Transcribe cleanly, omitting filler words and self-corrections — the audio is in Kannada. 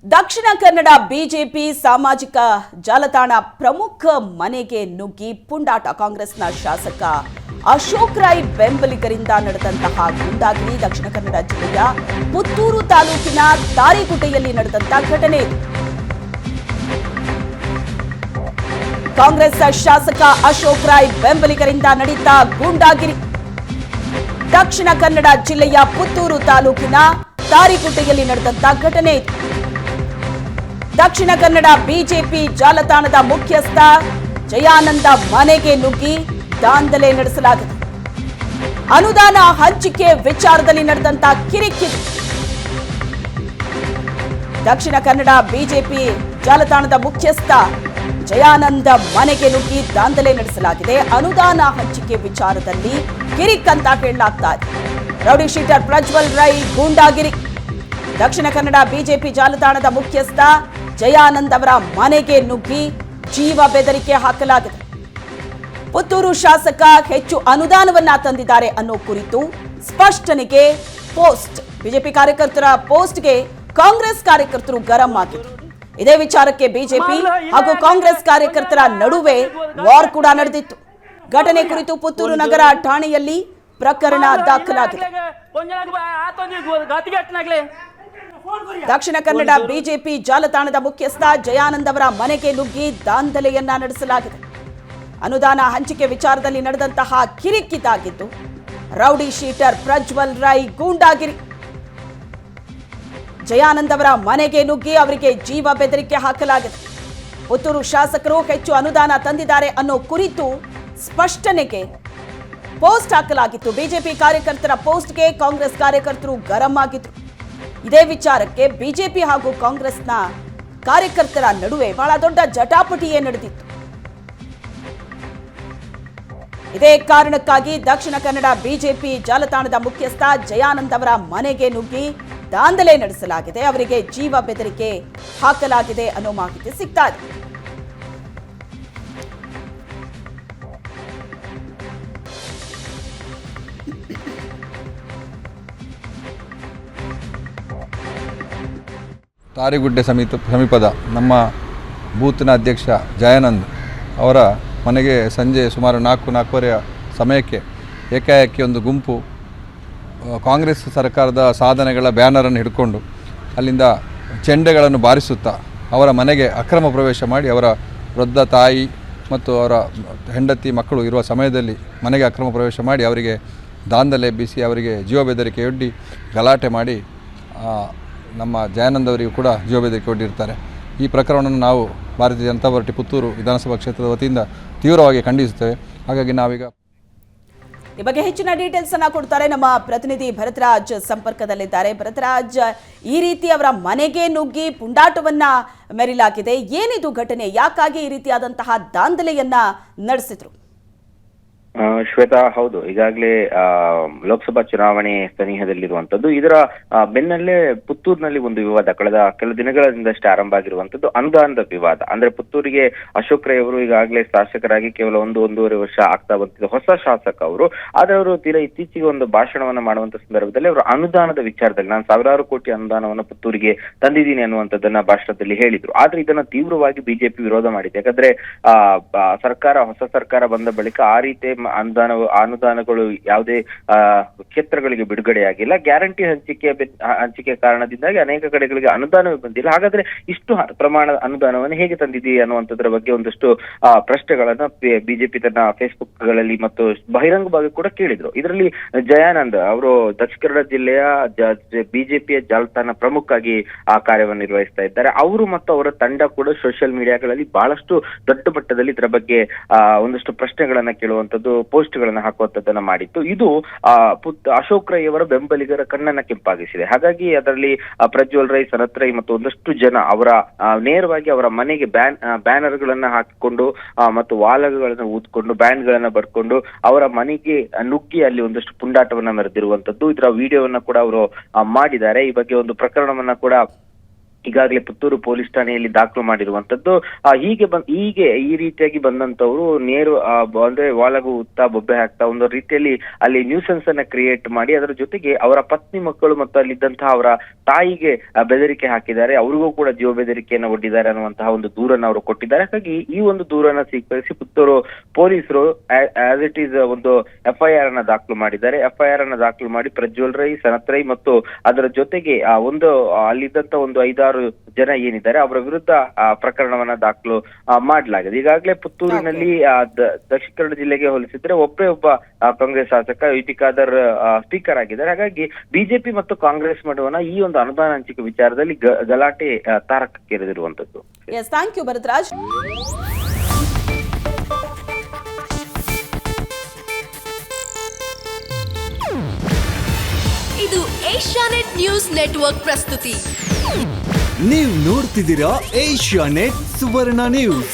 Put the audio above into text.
ದಕ್ಷಿಣ ಕನ್ನಡ ಬಿಜೆಪಿ ಸಾಮಾಜಿಕ ಜಾಲತಾಣ ಪ್ರಮುಖ ಮನೆಗೆ ನುಗ್ಗಿ ಪುಂಡಾಟ. ಕಾಂಗ್ರೆಸ್ನ ಶಾಸಕ ಅಶೋಕ್ ರೈ ಬೆಂಬಲಿಗರಿಂದ ನಡೆದಂತಹ ಗೂಂಡಾಗಿರಿ ದಕ್ಷಿಣ ಕನ್ನಡ ಜಿಲ್ಲೆಯ ಪುತ್ತೂರು ತಾಲೂಕಿನ ತಾರಿಗುಡ್ಡೆಯಲ್ಲಿ ನಡೆದಂತಹ ಘಟನೆ. ಕಾಂಗ್ರೆಸ್ ಶಾಸಕ ಅಶೋಕ್ ರೈ ಬೆಂಬಲಿಗರಿಂದ ನಡೆದ ಗೂಂಡಾಗಿರಿ ದಕ್ಷಿಣ ಕನ್ನಡ ಜಿಲ್ಲೆಯ ಪುತ್ತೂರು ತಾಲೂಕಿನ ತಾರಿಗುಡ್ಡೆಯಲ್ಲಿ ನಡೆದಂತಹ ಘಟನೆ. ದಕ್ಷಿಣ ಕನ್ನಡ ಬಿಜೆಪಿ ಜಾಲತಾಣದ ಮುಖ್ಯಸ್ಥ ಜಯಾನಂದ ಮನೆಗೆ ನುಗ್ಗಿ ದಾಂಧಲೆ ನಡೆಸಲಾಗಿದೆ. ಅನುದಾನ ಹಂಚಿಕೆ ವಿಚಾರದಲ್ಲಿ ನಡೆದಂತಹ ಕಿರಿಕಿರಿ. ದಕ್ಷಿಣ ಕನ್ನಡ ಬಿಜೆಪಿ ಜಾಲತಾಣದ ಮುಖ್ಯಸ್ಥ ಜಯಾನಂದ ಮನೆಗೆ ನುಗ್ಗಿ ದಾಂಧಲೆ ನಡೆಸಲಾಗಿದೆ. ಅನುದಾನ ಹಂಚಿಕೆ ವಿಚಾರದಲ್ಲಿ ಕಿರಿಕ್ ಅಂತ ಹೇಳಲಾಗ್ತಾ ಇದೆ. ರೌಡಿ ಶೀಟರ್ ಪ್ರಜ್ವಲ್ ರೈ ಗೂಂಡಾಗಿರಿ. ದಕ್ಷಿಣ ಕನ್ನಡ ಬಿಜೆಪಿ ಜಾಲತಾಣದ ಮುಖ್ಯಸ್ಥ ಜಯಾನಂದ್ ಅವರ ಮನೆಗೆ ನುಗ್ಗಿ ಜೀವ ಬೆದರಿಕೆ ಹಾಕಲಾಗಿದೆ. ಪುತ್ತೂರು ಶಾಸಕ ಹೆಚ್ಚು ಅನುದಾನವನ್ನ ತಂದಿದ್ದಾರೆ ಅನ್ನೋ ಕುರಿತು ಸ್ಪಷ್ಟನೆಗೆ ಪೋಸ್ಟ್. ಬಿಜೆಪಿ ಕಾರ್ಯಕರ್ತರ ಪೋಸ್ಟ್ಗೆ ಕಾಂಗ್ರೆಸ್ ಕಾರ್ಯಕರ್ತರು ಗರಂ ಆಗಿದ್ರು. ಇದೇ ವಿಚಾರಕ್ಕೆ ಬಿಜೆಪಿ ಹಾಗೂ ಕಾಂಗ್ರೆಸ್ ಕಾರ್ಯಕರ್ತರ ನಡುವೆ ವಾರ್ ಕೂಡ ನಡೆದಿತ್ತು. ಘಟನೆ ಕುರಿತು ಪುತ್ತೂರು ನಗರ ಠಾಣೆಯಲ್ಲಿ ಪ್ರಕರಣ ದಾಖಲಾಗಿದೆ. ದಕ್ಷಿಣ ಕನ್ನಡ ಬಿಜೆಪಿ ಜಾಲತಾಣದ ಮುಖ್ಯಸ್ಥ ಜಯಾನಂದ್ ಅವರ ಮನೆಗೆ ನುಗ್ಗಿ ದಾಂಧಲೆಯನ್ನ ನಡೆಸಲಾಗಿದೆ. ಅನುದಾನ ಹಂಚಿಕೆ ವಿಚಾರದಲ್ಲಿ ನಡೆದಂತಹ ಕಿರಿಕಿದಾಗಿದ್ದು ರೌಡಿ ಶೀಟರ್ ಪ್ರಜ್ವಲ್ ರೈ ಗೂಂಡಾಗಿರಿ. ಜಯಾನಂದ್ ಅವರ ಮನೆಗೆ ನುಗ್ಗಿ ಅವರಿಗೆ ಜೀವ ಬೆದರಿಕೆ ಹಾಕಲಾಗಿದೆ. ಪುತ್ತೂರು ಶಾಸಕರು ಹೆಚ್ಚು ಅನುದಾನ ತಂದಿದ್ದಾರೆ ಅನ್ನೋ ಕುರಿತು ಸ್ಪಷ್ಟನೆಗೆ ಪೋಸ್ಟ್ ಹಾಕಲಾಗಿತ್ತು. ಬಿಜೆಪಿ ಕಾರ್ಯಕರ್ತರ ಪೋಸ್ಟ್ಗೆ ಕಾಂಗ್ರೆಸ್ ಕಾರ್ಯಕರ್ತರು ಗರಂ ಆಗಿದ್ರು. ಇದೇ ವಿಚಾರಕ್ಕೆ ಬಿಜೆಪಿ ಹಾಗೂ ಕಾಂಗ್ರೆಸ್ನ ಕಾರ್ಯಕರ್ತರ ನಡುವೆ ಬಹಳ ದೊಡ್ಡ ಜಟಾಪಟಿಯೇ ನಡೆದಿತ್ತು. ಇದೇ ಕಾರಣಕ್ಕಾಗಿ ದಕ್ಷಿಣ ಕನ್ನಡ ಬಿಜೆಪಿ ಜಾಲತಾಣದ ಮುಖ್ಯಸ್ಥ ಜಯಾನಂದ್ ಅವರ ಮನೆಗೆ ನುಗ್ಗಿ ದಾಂಧಲೆ ನಡೆಸಲಾಗಿದೆ. ಅವರಿಗೆ ಜೀವ ಬೆದರಿಕೆ ಹಾಕಲಾಗಿದೆ ಅನ್ನೋ ಮಾಹಿತಿ ಸಿಗ್ತಾ ಇದೆ. ತಾರಿಗುಡ್ಡೆ ಸಮೀಪದ ನಮ್ಮ ಬೂತ್ನ ಅಧ್ಯಕ್ಷ ಜಯಾನಂದ್ ಅವರ ಮನೆಗೆ ಸಂಜೆ ಸುಮಾರು 4-4:15 ಸಮಯಕ್ಕೆ ಏಕಾಏಕಿ ಒಂದು ಗುಂಪು ಕಾಂಗ್ರೆಸ್ ಸರ್ಕಾರದ ಸಾಧನೆಗಳ ಬ್ಯಾನರನ್ನು ಹಿಡ್ಕೊಂಡು ಅಲ್ಲಿಂದ ಚೆಂಡೆಗಳನ್ನು ಬಾರಿಸುತ್ತಾ ಅವರ ಮನೆಗೆ ಅಕ್ರಮ ಪ್ರವೇಶ ಮಾಡಿ ಅವರ ವೃದ್ಧ ತಾಯಿ ಮತ್ತು ಅವರ ಹೆಂಡತಿ ಮಕ್ಕಳು ಇರುವ ಸಮಯದಲ್ಲಿ ಮನೆಗೆ ಅಕ್ರಮ ಪ್ರವೇಶ ಮಾಡಿ ಅವರಿಗೆ ದಾಂಧಲೆ ಎಬ್ಬಿಸಿ ಅವರಿಗೆ ಜೀವ ಬೆದರಿಕೆಯೊಡ್ಡಿ ಗಲಾಟೆ ಮಾಡಿ ನಮ್ಮ ಜಯಾನಂದ್ ಅವರಿಗೂ ಕೂಡ ಜೀವ ಬೆದರಿಕೆ ಒಡ್ಡಿರ್ತಾರೆ. ಈ ಪ್ರಕರಣವನ್ನು ನಾವು ಭಾರತೀಯ ಜನತಾ ಪಾರ್ಟಿ ಪುತ್ತೂರು ವಿಧಾನಸಭಾ ಕ್ಷೇತ್ರದ ವತಿಯಿಂದ ತೀವ್ರವಾಗಿ ಖಂಡಿಸುತ್ತೇವೆ. ಹಾಗಾಗಿ ನಾವೀಗ ಈ ಬಗ್ಗೆ ಹೆಚ್ಚಿನ ಡೀಟೇಲ್ಸ್ ಅನ್ನ ಕೊಡ್ತಾರೆ ನಮ್ಮ ಪ್ರತಿನಿಧಿ ಭರತರಾಜ್ ಸಂಪರ್ಕದಲ್ಲಿದ್ದಾರೆ. ಭರತರಾಜ್, ಈ ರೀತಿ ಅವರ ಮನೆಗೆ ನುಗ್ಗಿ ಪುಂಡಾಟವನ್ನ ಮೆರಿಲಾಗಿದೆ. ಏನಿದು ಘಟನೆ? ಯಾಕಾಗಿ ಈ ರೀತಿಯಾದಂತಹ ದಾಂಧಲೆಯನ್ನ ನಡೆಸಿದ್ರು? ಶ್ವೇತಾ, ಹೌದು, ಈಗಾಗಲೇ ಲೋಕಸಭಾ ಚುನಾವಣೆ ಸನಿಹದಲ್ಲಿರುವಂತದ್ದು. ಇದರ ಬೆನ್ನಲ್ಲೇ ಪುತ್ತೂರಿನಲ್ಲಿ ಒಂದು ವಿವಾದ ಕಳೆದ ಕೆಲ ದಿನಗಳಿಂದಷ್ಟೇ ಆರಂಭ ಆಗಿರುವಂತದ್ದು, ಅನುದಾನದ ವಿವಾದ. ಅಂದ್ರೆ ಪುತ್ತೂರಿಗೆ ಅಶೋಕ್ ರೈ ಅವರು ಈಗಾಗಲೇ ಶಾಸಕರಾಗಿ ಕೇವಲ 1-1.5 ವರ್ಷ ಆಗ್ತಾ ಬಂತಿದ್ದ ಹೊಸ ಶಾಸಕ ಅವರು. ಆದ್ರೆ ಅವರು ತೀರಾ ಇತ್ತೀಚೆಗೆ ಒಂದು ಭಾಷಣವನ್ನ ಮಾಡುವಂತ ಸಂದರ್ಭದಲ್ಲಿ ಅವರು ಅನುದಾನದ ವಿಚಾರದಲ್ಲಿ ನಾನು 1000 ಕೋಟಿ ಅನುದಾನವನ್ನ ಪುತ್ತೂರಿಗೆ ತಂದಿದ್ದೀನಿ ಅನ್ನುವಂಥದ್ದನ್ನ ಭಾಷಣದಲ್ಲಿ ಹೇಳಿದ್ರು. ಆದ್ರೆ ಇದನ್ನ ತೀವ್ರವಾಗಿ ಬಿಜೆಪಿ ವಿರೋಧ ಮಾಡಿದೆ. ಯಾಕಂದ್ರೆ ಹೊಸ ಸರ್ಕಾರ ಬಂದ ಬಳಿಕ ಆ ರೀತಿ ಅನುದಾನಗಳು ಯಾವುದೇ ಕ್ಷೇತ್ರಗಳಿಗೆ ಬಿಡುಗಡೆಯಾಗಿಲ್ಲ. ಗ್ಯಾರಂಟಿ ಹಂಚಿಕೆ ಕಾರಣದಿಂದಾಗಿ ಅನೇಕ ಕಡೆಗಳಿಗೆ ಅನುದಾನವೇ ಬಂದಿಲ್ಲ. ಹಾಗಾದ್ರೆ ಇಷ್ಟು ಪ್ರಮಾಣದ ಅನುದಾನವನ್ನು ಹೇಗೆ ತಂದಿದ್ದೀವಿ ಅನ್ನುವಂಥದ್ರ ಬಗ್ಗೆ ಒಂದಷ್ಟು ಪ್ರಶ್ನೆಗಳನ್ನ ಬಿಜೆಪಿ ತನ್ನ ಫೇಸ್ಬುಕ್ ಗಳಲ್ಲಿ ಮತ್ತು ಬಹಿರಂಗವಾಗಿ ಕೂಡ ಕೇಳಿದ್ರು. ಇದರಲ್ಲಿ ಜಯಾನಂದ್ ಅವರು ದಕ್ಷಿಣ ಕನ್ನಡ ಜಿಲ್ಲೆಯ ಬಿಜೆಪಿಯ ಜಾಲತಾಣ ಪ್ರಮುಖವಾಗಿ ಆ ಕಾರ್ಯವನ್ನು ನಿರ್ವಹಿಸ್ತಾ ಇದ್ದಾರೆ. ಅವರು ಮತ್ತು ಅವರ ತಂಡ ಕೂಡ ಸೋಷಿಯಲ್ ಮೀಡಿಯಾಗಳಲ್ಲಿ ಬಹಳಷ್ಟು ದೊಡ್ಡ ಮಟ್ಟದಲ್ಲಿ ಇದರ ಬಗ್ಗೆ ಒಂದಷ್ಟು ಪ್ರಶ್ನೆಗಳನ್ನ ಕೇಳುವಂತದ್ದು, ಪೋಸ್ಟ್ ಗಳನ್ನ ಹಾಕುವಂತದ್ದನ್ನ ಮಾಡಿತ್ತು. ಇದು ಅಶೋಕ್ ರೈ ಅವರ ಬೆಂಬಲಿಗರ ಕಣ್ಣನ್ನ ಕೆಂಪಾಗಿಸಿದೆ. ಹಾಗಾಗಿ ಅದರಲ್ಲಿ ಪ್ರಜ್ವಲ್ ರೈ, ಸನತ್ ರೈ ಮತ್ತು ಒಂದಷ್ಟು ಜನ ಅವರ ನೇರವಾಗಿ ಅವರ ಮನೆಗೆ ಬ್ಯಾನರ್ ಗಳನ್ನ ಹಾಕಿಕೊಂಡು ಮತ್ತು ವಾಲಗಳನ್ನ ಊದ್ಕೊಂಡು ಬ್ಯಾಂಡ್ ಗಳನ್ನ ಬರ್ಕೊಂಡು ಅವರ ಮನೆಗೆ ನುಗ್ಗಿ ಅಲ್ಲಿ ಒಂದಷ್ಟು ಪುಂಡಾಟವನ್ನ ಮೆರೆದಿರುವಂತದ್ದು. ಇದರ ವಿಡಿಯೋವನ್ನ ಕೂಡ ಅವರು ಮಾಡಿದ್ದಾರೆ. ಈ ಬಗ್ಗೆ ಒಂದು ಪ್ರಕರಣವನ್ನ ಕೂಡ ಈಗಾಗಲೇ ಪುತ್ತೂರು ಪೊಲೀಸ್ ಠಾಣೆಯಲ್ಲಿ ದಾಖಲು ಮಾಡಿರುವಂತದ್ದು. ಹೀಗೆ ಈ ರೀತಿಯಾಗಿ ಬಂದಂತವ್ರು ಅಂದ್ರೆ ವಾಲಗುತ್ತಾ ಬೊಬ್ಬೆ ಹಾಕ್ತಾ ಒಂದು ರೀತಿಯಲ್ಲಿ ಅಲ್ಲಿ ನ್ಯೂಸೆನ್ಸ್ ಅನ್ನ ಕ್ರಿಯೇಟ್ ಮಾಡಿ ಅದರ ಜೊತೆಗೆ ಅವರ ಪತ್ನಿ ಮಕ್ಕಳು ಮತ್ತು ಅಲ್ಲಿದ್ದಂತಹ ಅವರ ತಾಯಿಗೆ ಬೆದರಿಕೆ ಹಾಕಿದ್ದಾರೆ, ಅವ್ರಿಗೂ ಕೂಡ ಜೀವ ಬೆದರಿಕೆಯನ್ನು ಒಡ್ಡಿದ್ದಾರೆ ಅನ್ನುವಂತಹ ಒಂದು ದೂರನ್ನು ಅವರು ಕೊಟ್ಟಿದ್ದಾರೆ. ಹಾಗಾಗಿ ಈ ಒಂದು ದೂರನ್ನ ಸ್ವೀಕರಿಸಿ ಪುತ್ತೂರು ಪೊಲೀಸರು ಆಸ್ ಇಟ್ ಈಸ್ ಒಂದು FIR ಅನ್ನ ದಾಖಲು ಮಾಡಿದ್ದಾರೆ. FIR ಅನ್ನ ದಾಖಲು ಮಾಡಿ ಪ್ರಜ್ವಲ್ ರೈ, ಸನತ್ ರೈ ಮತ್ತು ಅದರ ಜೊತೆಗೆ ಅಲ್ಲಿದ್ದಂತ ಒಂದು 5-6 ಜನ ಏನಿದ್ದಾರೆ ಅವರ ವಿರುದ್ಧ ಪ್ರಕರಣವನ್ನ ದಾಖಲು ಮಾಡಲಾಗಿದೆ. ಈಗಾಗಲೇ ಪುತ್ತೂರಿನಲ್ಲಿ ದಕ್ಷಿಣ ಕನ್ನಡ ಜಿಲ್ಲೆಗೆ ಹೋಲಿಸಿದ್ರೆ ಒಬ್ಬ ಕಾಂಗ್ರೆಸ್ ಶಾಸಕ ಯುಟಿ ಖಾದರ್ ಸ್ಪೀಕರ್ ಆಗಿದ್ದಾರೆ. ಹಾಗಾಗಿ ಬಿಜೆಪಿ ಮತ್ತು ಕಾಂಗ್ರೆಸ್ ಮಾಡುವನ ಈ ಒಂದು ಅನುದಾನ ಹಂಚಿಕೆ ವಿಚಾರದಲ್ಲಿ ಗಲಾಟೆ ತಾರಕಕ್ಕೇರಿದಿರುವಂತದ್ದು. Yes, thank you Bharatraj. ಇದು ಏಷ್ಯಾನೆಟ್ ನ್ಯೂಸ್ ನೆಟ್ವರ್ಕ್ ಪ್ರಸ್ತುತಿ. ನೀವು ನೋಡ್ತಿದ್ದೀರಾ ಏಷ್ಯಾನೆಟ್ ಸುವರ್ಣ ನ್ಯೂಸ್.